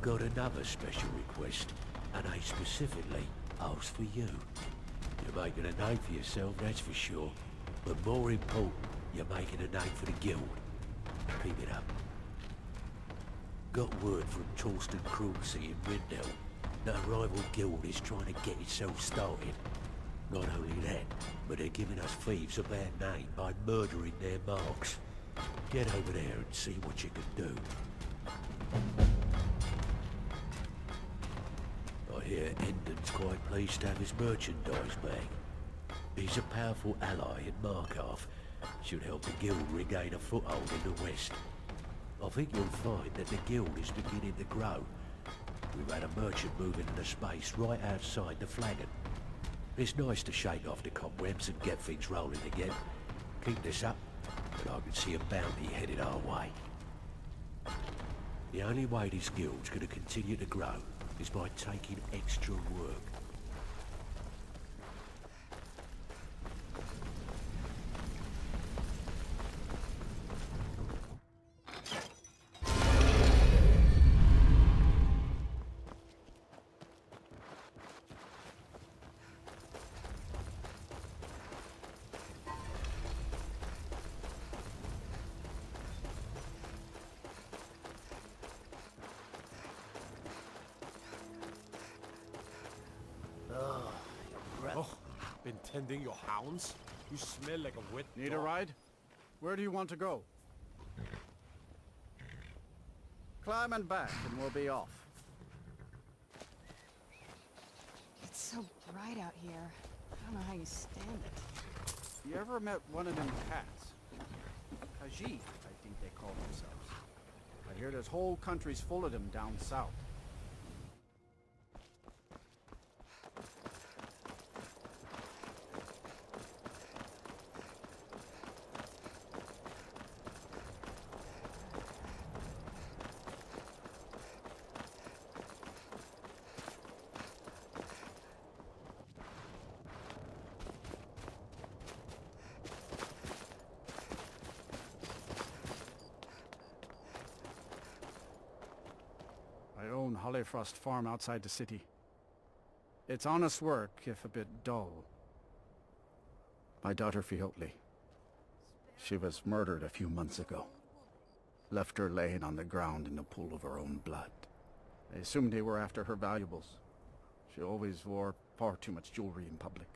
got another special request, and I specifically asked for you. You're making a name for yourself, that's for sure. But more important, you're making a name for the guild. Keep it up. Got word from Torsten Krumsey in Windell. That rival guild is trying to get itself started. Not only that, but they're giving us thieves a bad name by murdering their marks. Get over there and see what you can do. I hear Endon's quite pleased to have his merchandise back. He's a powerful ally in Markarth. Should help the guild regain a foothold in the west. I think you'll find that the guild is beginning to grow. We've had a merchant move into the space right outside the flagon. It's nice to shake off the cobwebs and get things rolling again. Keep this up, and I can see a bounty headed our way. The only way this guild's going to continue to grow is by taking extra work. Been tending your hounds? You smell like a wet Need dog. a ride? Where do you want to go? Climb and back and we'll be off. It's so bright out here. I don't know how you stand it. You ever met one of them cats? Khajiit, I think they call themselves. I hear there's whole countries full of them down south. I own Hollyfrost Farm outside the city. It's honest work, if a bit dull. My daughter Fiotli. She was murdered a few months ago. Left her laying on the ground in a pool of her own blood. I assumed they were after her valuables. She always wore far too much jewelry in public.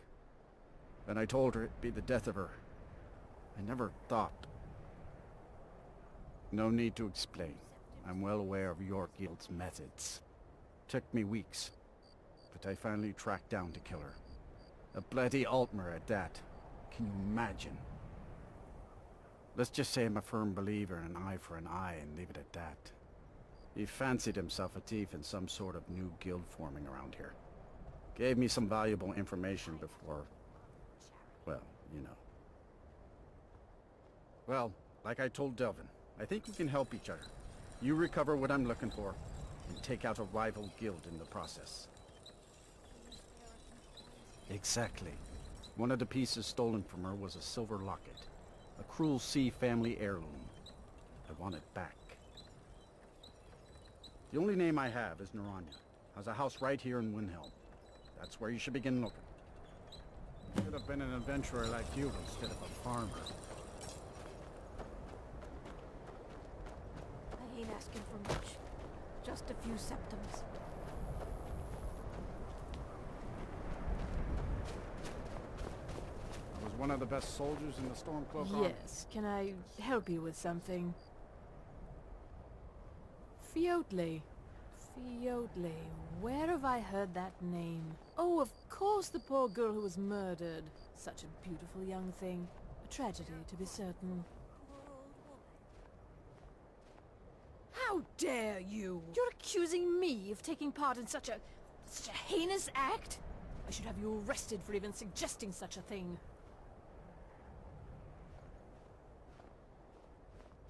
When I told her it'd be the death of her, I never thought. No need to explain. I'm well aware of your guild's methods. Took me weeks, but I finally tracked down to kill her. A bloody Altmer at that. Can you imagine? Let's just say I'm a firm believer in an eye for an eye and leave it at that. He fancied himself a thief in some sort of new guild forming around here. Gave me some valuable information before, well, you know. Well, like I told Delvin, I think we can help each other. You recover what I'm looking for, and take out a rival guild in the process. Exactly. One of the pieces stolen from her was a silver locket. A Cruel Sea family heirloom. I want it back. The only name I have is Naranya. Has a house right here in Windhelm. That's where you should begin looking. Should have been an adventurer like you instead of a farmer. I ain't asking for much. Just a few septums. I was one of the best soldiers in the Stormcloak Army. Yes, can I help you with something? Fiotli. Fiotli. Where have I heard that name? Oh, of course, the poor girl who was murdered. Such a beautiful young thing. A tragedy, to be certain. How dare you! You're accusing me of taking part in such a heinous act? I should have you arrested for even suggesting such a thing.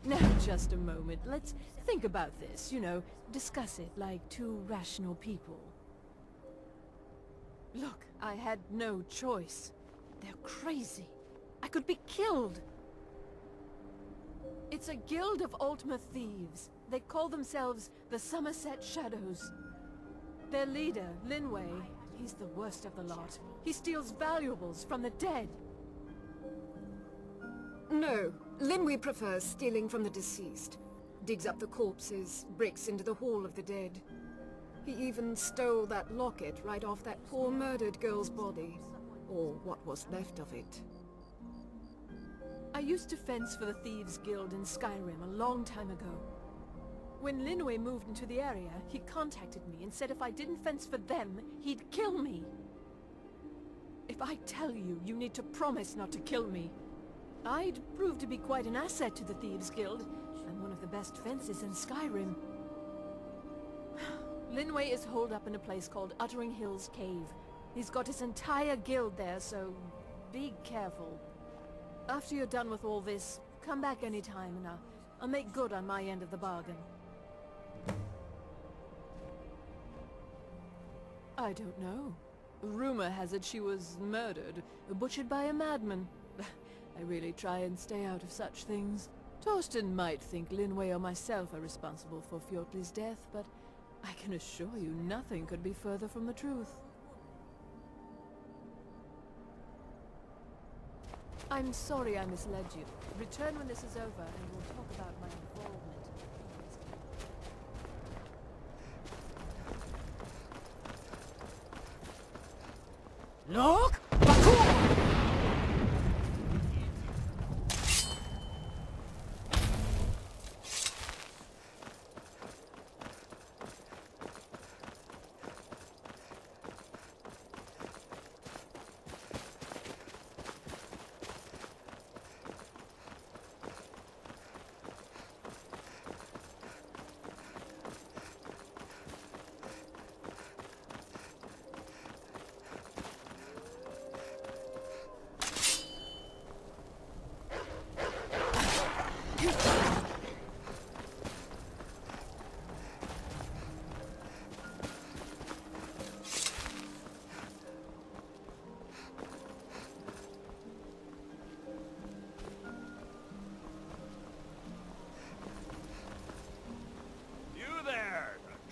Now, just a moment. Let's think about this, you know, discuss it like two rational people. Look, I had no choice. They're crazy. I could be killed. It's a guild of Altmer thieves. They call themselves the Summerset Shadows. Their leader, Linway, he's the worst of the lot. He steals valuables from the dead. No, Linway prefers stealing from the deceased. Digs up the corpses, breaks into the Hall of the Dead. He even stole that locket right off that poor murdered girl's body. Or what was left of it. I used to fence for the Thieves Guild in Skyrim a long time ago. When Linway moved into the area, he contacted me and said if I didn't fence for them, he'd kill me. If I tell you, you need to promise not to kill me. I'd prove to be quite an asset to the Thieves Guild, and one of the best fences in Skyrim. Linway is holed up in a place called Uttering Hills Cave. He's got his entire guild there, so be careful. After you're done with all this, come back anytime and I'll make good on my end of the bargain. I don't know. Rumor has it she was murdered, butchered by a madman. I really try and stay out of such things. Torsten might think Linway or myself are responsible for Fjortli's death, but I can assure you nothing could be further from the truth. I'm sorry I misled you. Return when this is over and we'll talk about my involvement. Look!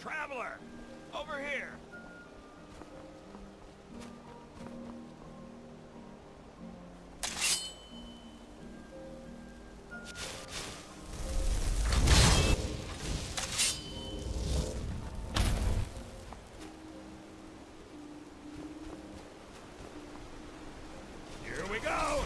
Traveler! Over here! Here we go!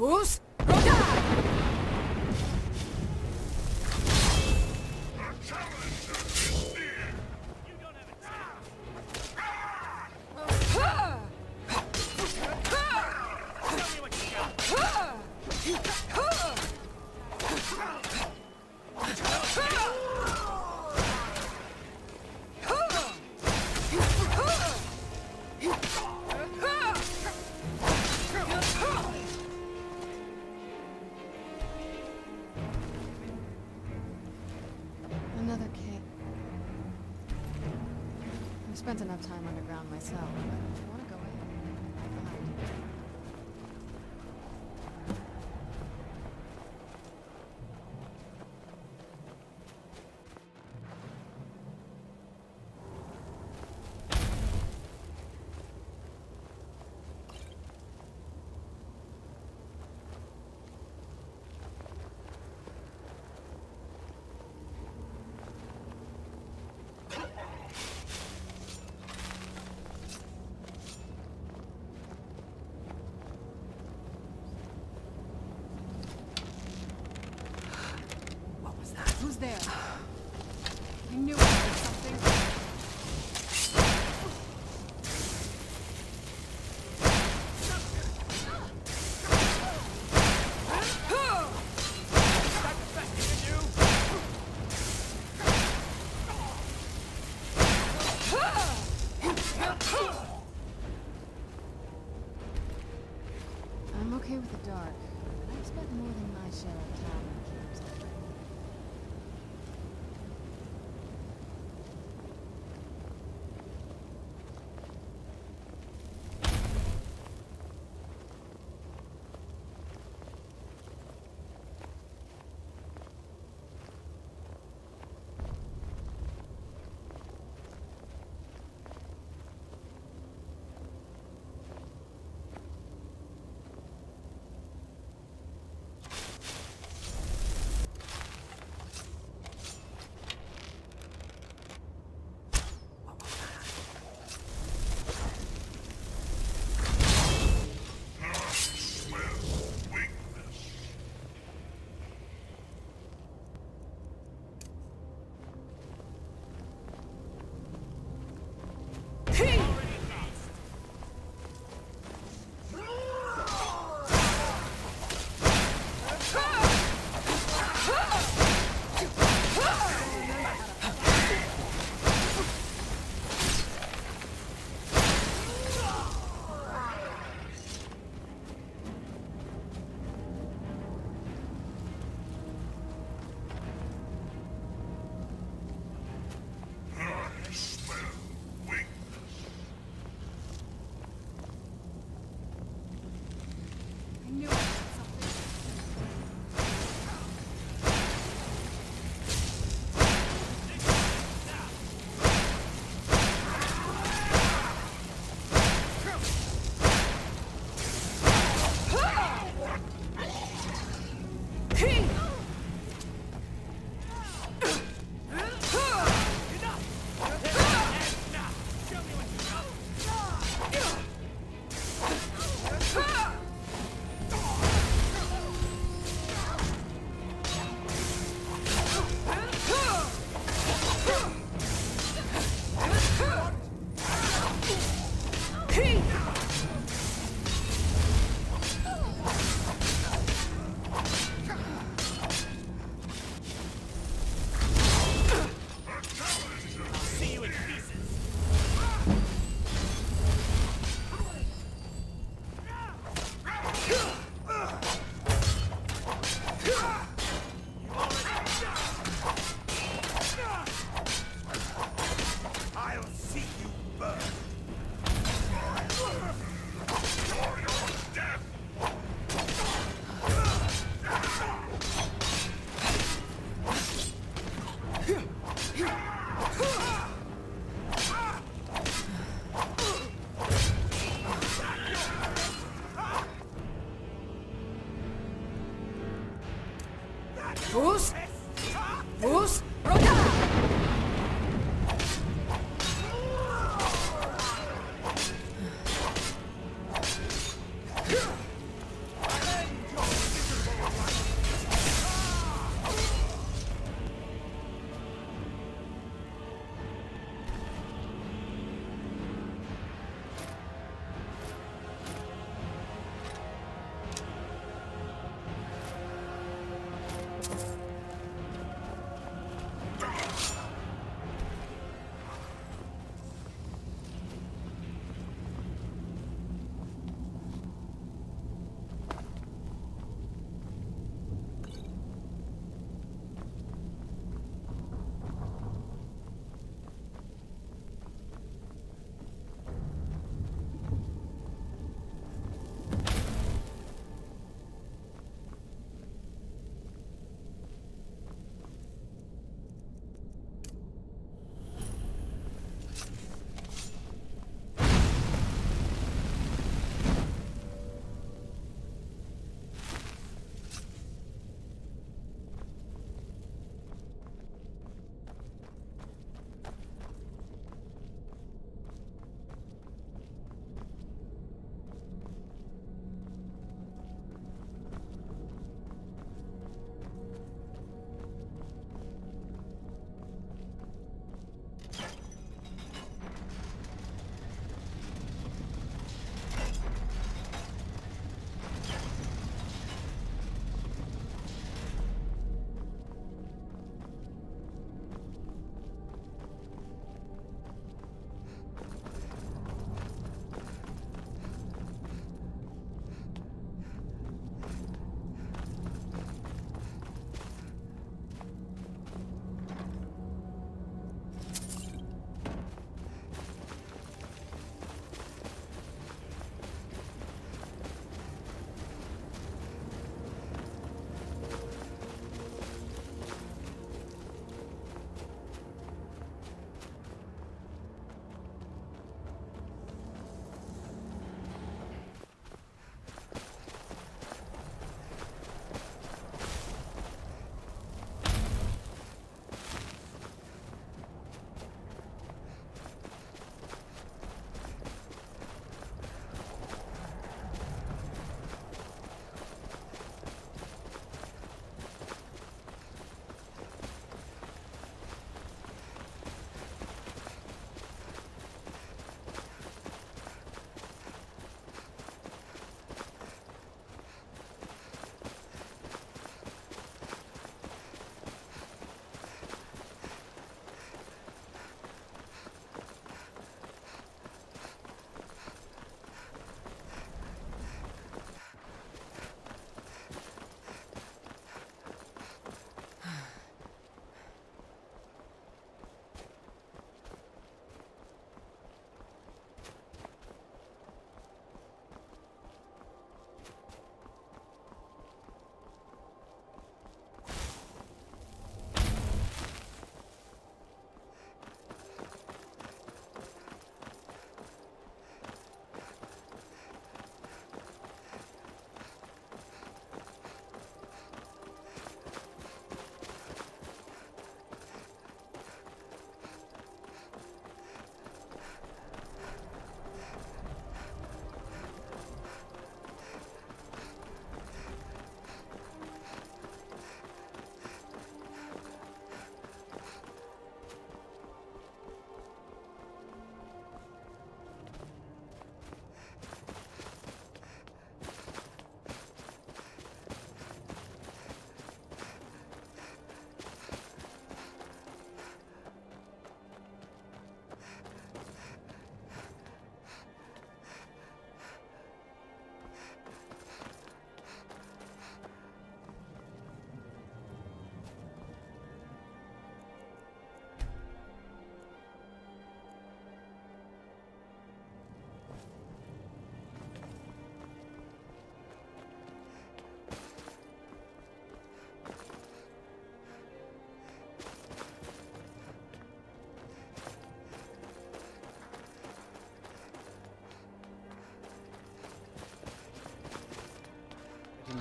Fools! spent enough time underground myself, but if you want to go in, fine. Who's there? I knew it was something. I'm okay with the dark, but I've spent more than my share of time in caves already. Vos? Vos? Roda!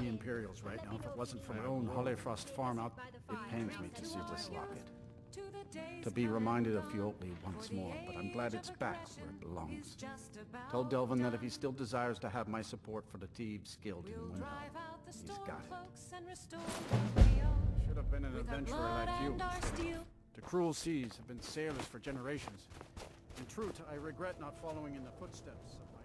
the Imperials right now if it wasn't for my own Holyfrost farm out. It pains me to see this locket. To be reminded of Fiotli once more, but I'm glad it's back where it belongs. Tell Delvin that if he still desires to have my support for the Thieves Guild in Windhelm, he's got it. Should have been an adventurer like you. The cruel seas have been sailors for generations. In truth, I regret not following in the footsteps of my